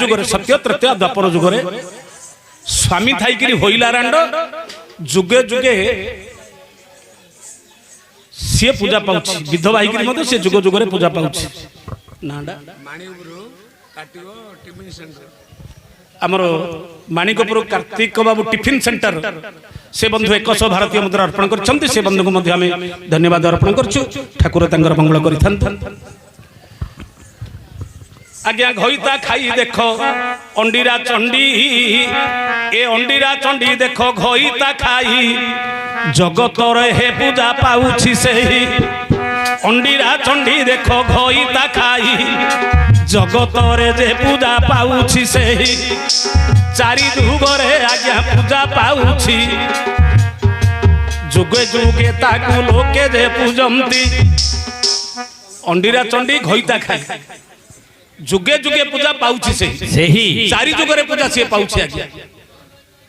ଯୁଗରେ ସତ୍ୟ ତ୍ରେତୟା ଦ୍ୱାପର ଯୁଗରେ ସ୍ୱାମୀ ଥାଇକିରି ହୋଇଲା ରାଣ୍ଡ ଯୁଗେ ଯୁଗେ ସିଏ ପୂଜା ପାଉଛି ବିଧବା ହେଇକିରି ମଧ୍ୟ ସେ ଯୁଗ ଯୁଗରେ ପୂଜା ପାଉଛି। ନାଁଟା ଆମର ମାଣିକପୁର କାର୍ତ୍ତିକ ବାବୁ ଟିଫିନ୍ ସେଣ୍ଟର से बंधु 100 भारतीय मुद्रा अर्पण करछन्ति से बंधु को मध्य हमें धन्यवाद अर्पण करछु। ठाकुर तांगर मंगल करिथान। आज्ञा घोइता खाई देखो अंडीरा चंडी ए अंडीरा चंडी देखो घोइता खाई जगत रे हे पूजा पाउछि सेही अंडीरा चंडी देखो घोइता खाई जगत रे जे पूजा पाउछि सेही चारि जुगरे आज्ञा पूजा पाउछि जुगे जुगे ताकु लोके जे पूजंती अंडीरा चंडी घोइता खाई जुगे जुगे पूजा पाउछि सेही चारि जुगरे पूजा से पाउछि आज्ञा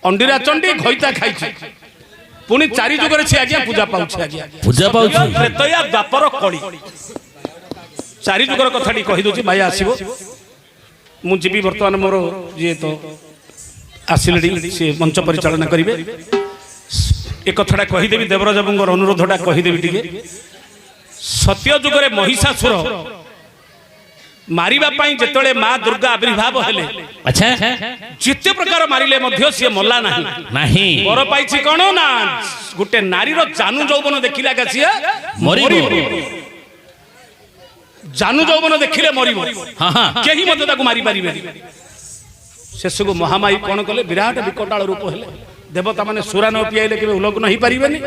अंडीरा चंडी घोइता खाइछि पुनी चारि जुगरे से आज्ञा पूजा पाउछि आज्ञा पूजा पाउछि त्रेतया द्वापर कली चारि जुगर कथाटी कहि दोछि भाई आसीबो मु जीवी वर्तमान मोर जे तो आसिलडी से मंच परिचालन करिवे एक कथाटा कहि देबी देवराज बाबूंकर अनुरोधटा कहि देबी टिके सत्य जुगरे महिषासुर मारिबा पाई जेतळे मां दुर्गा आविर्भाव हेले अच्छा जिते प्रकार मारिले मध्य से मल्ला नाही बर पाइछि कोन ना गुटे नारी रो जानू जौवन देखिला गासिया मरिबो जानू जौवन देखिले मरिबो हां हां केही मते ताकू मारि परिबे शेषको महामाई कोन कले विराट विकटाल रूप हेले देवता माने सुरा न पियाइले केबे उलग्न ही परिबेनी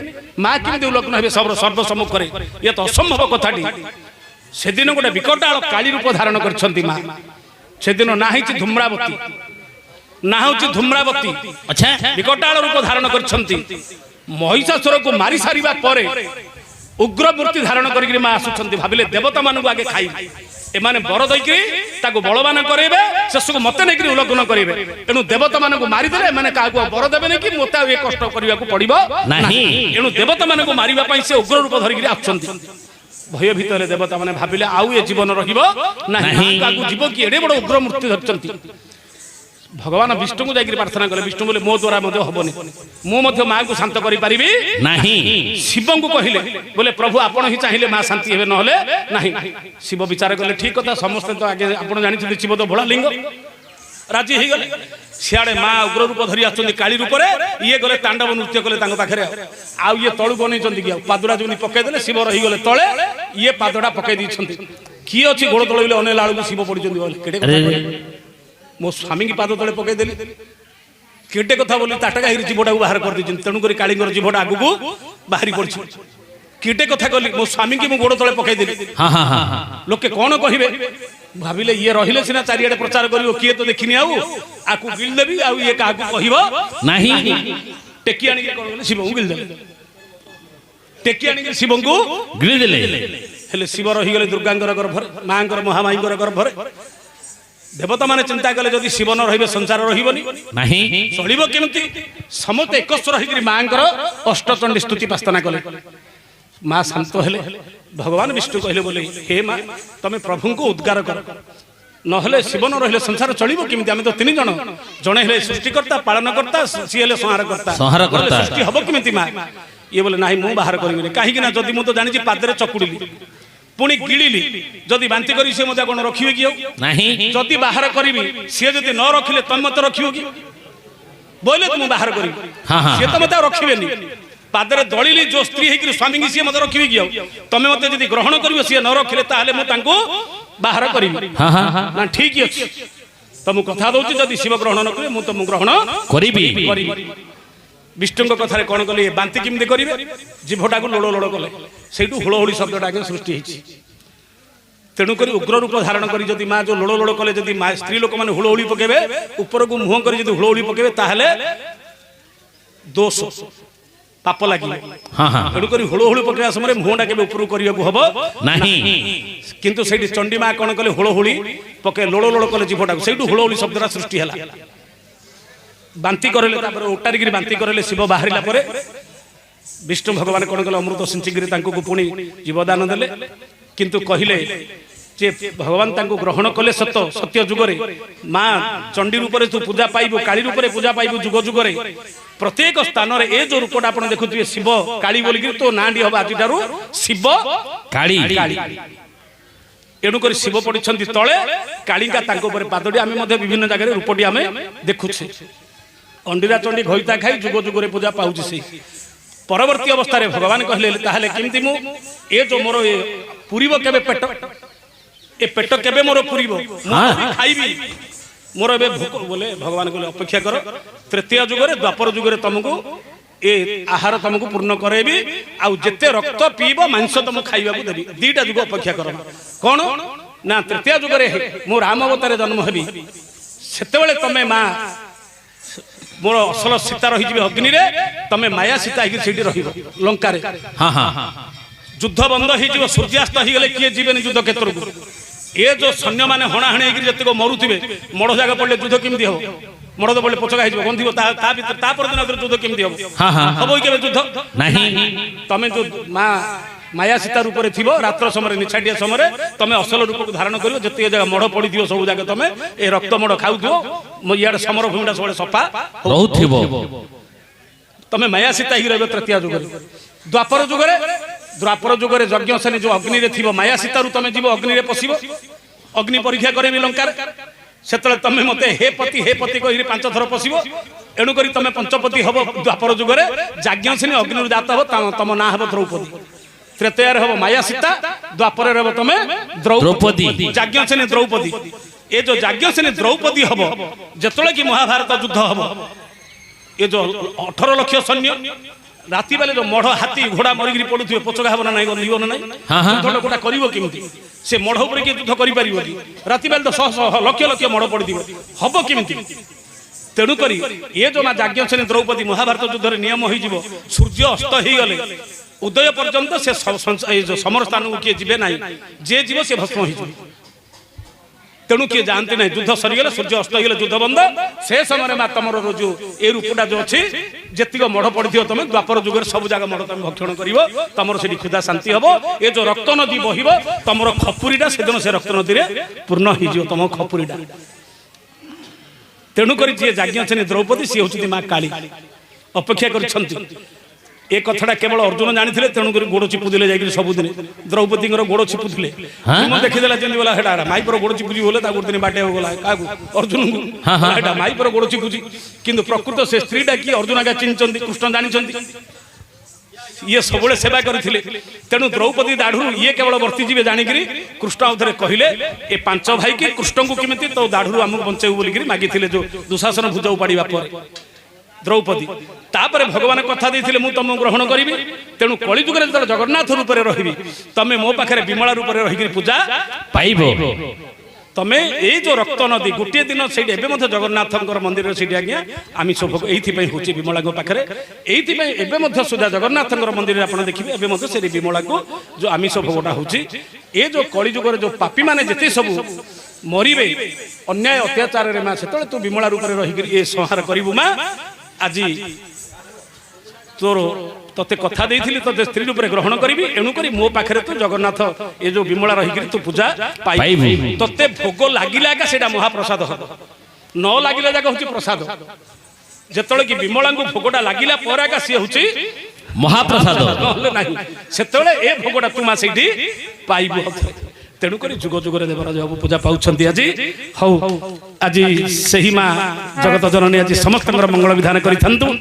मां केमते उलग्न हेबे सर्व सम्मुख करे ये तो असंभव कथाटी से दिन गोटे विकटाल काली रूप धारण करछंती मां से दिन ना हिची धूम्रावती ना होची धूम्रावती अच्छा विकटाल रूप धारण करछंती महिषासुर को मारी सारिबा परे उग्र मूर्ति धारण करिकरी मां आसुछंती भाबिले देवता मानू आगे खाई एमाने बर दैकरी ताको बलवान करेबे शेषको मते नेकरी उलग्न करेबे एनु देवता मानू मारी देले माने काको बर देबे नै कि मते ए कष्ट करिया को पड़िबो नाही एनु देवता मानू मारिबा पई से उग्र रूप धरिकरी आछंती भय भितर देवता माने भाबिले आउ ए जीवन रहिबो नाही काकू जीव कि एडे बड़ उग्र मूर्ति धरचंती भगवान विष्णु को जाई प्रार्थना कले विष्णु बोले मो द्वारा मध्य हबनी मु मध्य मां को शांत करि परिबी नाही शिव को कहिले बोले प्रभु आपण ही चाहिले मां शांति हेबे नहले नाही शिव विचार कले ठीक कथा समस्त तो आगे आपण जानि छी शिव तो भोला लिंग राजी हे गले सियाडे मां उग्र रूप धरि आछंती काली रूप रे ये गले तांडव नृत्य कले तांग पाखरे आ ये तळु बनै चंती कि पादुरा जोनी पके देले शिव रही गले तळे ये पादडा पके दी छंती की अछि गोड़ तळे अने लाळु शिव पड़ी चंती बोले केडे मो स्वामी की पाद तले पके देली केटे कथा बोली ताटका हिर जीवटा को बाहर कर दी तेणु करी कालींगर जीवटा आगु को बाहरी पड़छि केटे कथा कहली मो स्वामी की मो गोड़ तले पके देली हां हां हां लोके कोन कहिबे भाबिले ये रहिले सिना चारियाडे प्रचार करियो किए तो देखिनी आउ आकु गिल देबी आउ ये काकू कहिबो नाही टेकी आनी के कोन शिव गिल देले टेकी आनी के शिव को गिल देले हेले शिव रही गेले दुर्गांगर गर्भ मांगर महामाईंगर गर्भ देवता माने चिंता कले जदि शिव न रहिबे संसार रहिबनी नाही चलिबो केमति समस्त एकस्व रहिकरी मांकर अष्टचंडी स्तुति पास्तना कले मां शांत हेले भगवान विष्णु कहले बोले हे मां तमे प्रभु को उद्गार कर नहले शिव न रहिले संसार चलिबो केमति आमे तो तीन जण जणे हेले सृष्टिकर्ता पालनकर्ता सी हेले संहारकर्ता सृष्टि हबो केमति मां ये बोले नाही मु बाहर करिबे काहे कि ना जदि मु तो जानि छी पादरे चकुडीली पुणी गिलिली जदि बांती करी से मते कोन रखिबे कि नाही जदि बाहर करिबी से जदि न रखिले तम मते रखिबो कि बोले तुम बाहर करी हां हां से तो मते रखिबेनी पादरे दळिली जो स्त्री हेकि स्वामी की से मते रखिबे कि तमे मते जदि ग्रहण करिवो से न रखिले ताले मु तांको बाहर करिबी हां हां ना ठीक अछि तमु कथा दउछि जदि शिव ग्रहण न करे मु तमु ग्रहण करिबी विष्णु कथारे कौन कले बांती किमते करिवे जीभटा को लोड़ लोड़ कले सेठू हुलहुली शब्दटा आगे सृष्टि होइछि तेणु करी उग्र रूप धारण करी जदि मां जो लोड़ लोड़ कले जदि मां स्त्री लोक माने हुलहुली पकेबे ऊपर को मुंह करी जदि हुलहुली पकेबे ताहले दोष पाप लागि हां हां तेणु करी हुलहुली पकेबा समय मुंहटा केबे ऊपर करिया को हबो नाही किंतु सेठी चंडी मां कौन कले हुलहुली पके लोड़ लोड़ कले जीभटा को सेठू हुलहुली शब्दटा सृष्टि हला बांती करले तापर उटारिगिरी बांती करले शिव बाहरिला परे विष्णु भगवान कोन कले अमृत सिंचिगिरी तांको को पुणी जीवदान देले किंतु कहिले जे भगवान तांको ग्रहण कले सत सत्य जुगरे माँ चंडी रूप तू पूजा पाइबू काली रूप पूजा पाइबू जुग जुगरे प्रत्येक स्थान रे ए जो रूपटा आपण देखुथिबे शिव काली बोलिकी तो नांडी हबा आज ठारू शिव काली एणु कर शिव पड़िछंती तळे कालिका तांको पर पादडी आमे मध्ये विभिन्न जगह रूपटी आमे देखुछे अंडीरा चंडी घइता खाई जुग जुगरे पूजा पाउछि से परवर्ती अवस्था रे भगवान कहले ताहले किमती मु ए जो मोर ए पुरीबो केबे पेट ए पेट केबे मोर पुरीबो खाइबी मोर एबे भूख बोले भगवान कहले अपेक्षा कर तृतीय जुगरे द्वापर जुगरे तुमको ए आहार तुमको पूर्ण करेबी आ जेते रक्त पीबो मांस तुम खाइबाकू देबी दीटा जुग अपेक्षा कर कोन ना तृतीय जुगरे मो राम अवतारे जन्म हेबी सेते बेले तमे मां मोर असल सीता रही अग्नि रे तमे माया सीता ही सेठी रहिबो लंका रे हां हां युद्ध बंद हो सूर्यास्त हो गले किए जीवन युद्ध क्षेत्र को ये जो सैन्य माने हणा हणे जतक मरुथिबे मड़ जागा पड़े युद्ध केमती हो मड़ तो पड़े पचका हो बंधिब ता पर दिन युद्ध केमती हो हम केबे युद्ध नहीं तमे जो माँ माया सीता रूप में थी रात्र समय निछाटिया समय तुम असल रूप को धारण कर जिते जगह मड़ पड़ी थी सब जगह तुम ए रक्त मड़ खाऊ इे समर भूमिटा सब सफा तुम माया सीता ही रही तृतीय जुग द्वापर जुगरे यज्ञ सेनी जो अग्नि रे थी माया सीता तुम जीव अग्नि रे पशिब अग्नि परीक्षा करेबी लंकार से तुम मते हे पति कही 5 थर पशिब एणुक तुम पंचपति हम द्वापर जुगरे यज्ञ सेनी अग्नि जात हम तुम ना हम द्रौपदी तृतीय हम माया सीता द्वापर हम तुम द्रौपदी यज्ञ सेनी द्रौपदी ये जो यज्ञ सेनी द्रौपदी हम जिते कि महाभारत युद्ध हम ये जो 18 लाख सैन्य राति बेले जो मढ़ हाथी घोड़ा मरिक पड़ुवे पचका हे ना ना गंधीब ना युद्ध गोटा करमती से मढ़ उपर किए युद्ध कर राति बेले तो शह शह लक्ष लक्ष मढ़ पड़ी हम केमती तेणुक ये जो यज्ञ सेनी द्रौपदी महाभारत युद्ध नियम हो सूर्य अस्त हो गले उदय पर्यंत से समर स्थान को किए जीवे ना जे जीव से भस्म हो तेणु किए जानते ना युद्ध सरीगले सूर्य अस्त हो युद्ध बंद से समय में तुम जो ए रूपटा जो अच्छी जीक मढ़ पड़ी तुम द्वापर जुगर सब जगह मढ़ तुम भक्षण कर तुम से क्षुदा शांति हम ये जो रक्त नदी बहिब तुम खपुरीटा से दिन से रक्त नदी में पूर्ण हो तुम खपुरीटा तेणुक जी यज्ञ सेनी द्रौपदी सी हूँ माँ काली अपेक्षा कर ए कथाटा केवल अर्जुन जानी तेणुक गोड़ चिपुले जाए सबुदिन द्रौपदी गोड़ चिपुले देखीदेला जमी बोला हेटा माई पर गोड़ चिपुजी बोले गोटे दिन बाटे गला क्या अर्जुन को माई पर गोड़ चिपुची किंतु प्रकृत से स्त्रीटा कि अर्जुन आगे चिन्हती कृष्ण जानी ये सब सेवा करते तेणु द्रौपदी दाढ़ू ये केवल वर्तीजे जाणिक कृष्ण आउे कहले ए 5 भाई कि कृष्ण को किमिति तो दाढ़ू आमको बंचेबू बोलिक मागी जो दुशासन भुज उपाड़ा पर द्रौपदी तापर भगवान कथा देते मुझे तुम ग्रहण करी तेणु कलिजुग जगन्नाथ रूप में रही तमें मो पाखे विमला रूप में रही पूजा पाइब तमें ये जो रक्त नदी गोटे दिन से जगन्नाथ मंदिर से आज्ञा आमिष भोग ये हूँ विमला पाखे ये सुधा जगन्नाथ मंदिर आप देखिए से विमला को जो आमिष भोगटा हूँ ये जो कलिजुग जो पापी मैंने जिते सब मरबे अन्याय अत्याचार माँ से तू विमला रूप में रही संहार करू माँ आज तोर तते कथा देइथिली तो स्त्री रूप में ग्रहण करी एणुक मो पाखे तू जगन्नाथ ये जो विमला रही तू पूजा पाइबू तते भोग लगिला से महाप्रसाद हम न लगिला जगह हूँ प्रसाद जिते कि विमला को भोगटा लगिला पर सी हूँ महाप्रसाद ना से ए भोगटा तू माँ से पाइबू तेणुक जुग जुग देवराज बाबू पूजा पाँच आज हौ आज से माँ जगत जननी आज समस्त मंगल विधान करूँ।